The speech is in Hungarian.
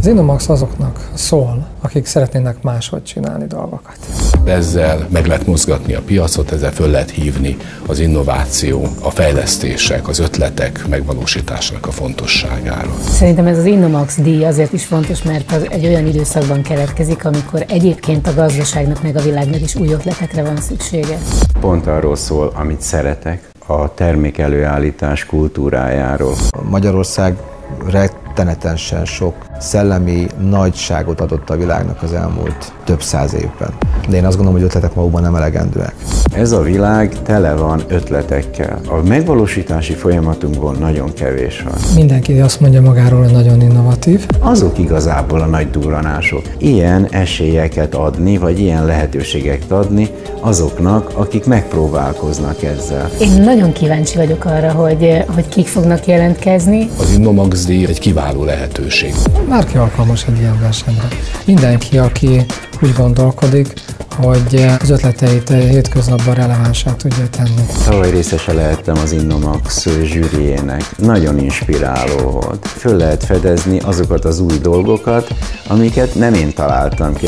Az Innomax azoknak szól, akik szeretnének máshogy csinálni dolgokat. Ezzel meg lehet mozgatni a piacot, ezzel föl lehet hívni az innováció, a fejlesztések, az ötletek megvalósításának a fontosságára. Szerintem ez az Innomax díj azért is fontos, mert az egy olyan időszakban keletkezik, amikor egyébként a gazdaságnak meg a világnak is új ötletekre van szüksége. Pont arról szól, amit szeretek, a termékelőállítás kultúrájáról. Magyarország rettenetesen sok szellemi nagyságot adott a világnak az elmúlt több száz évben. De én azt gondolom, hogy ötletek magukban nem elegendőek. Ez a világ tele van ötletekkel. A megvalósítási folyamatunkból nagyon kevés van. Mindenki azt mondja magáról, hogy nagyon innovatív. Azok igazából a nagy durranások. Ilyen esélyeket adni, vagy ilyen lehetőségeket adni azoknak, akik megpróbálkoznak ezzel. Én nagyon kíváncsi vagyok arra, hogy kik fognak jelentkezni. Az Innomax díj egy kiváló lehetőség. Bárki alkalmas egy ilyen versenyre. Mindenki, aki úgy gondolkodik, hogy az ötleteit hétköznapban relevánsá tudja tenni. Tavaly részese lehettem az Innomax zsűriének. Nagyon inspiráló volt. Föl lehet fedezni azokat az új dolgokat, amiket nem én találtam ki.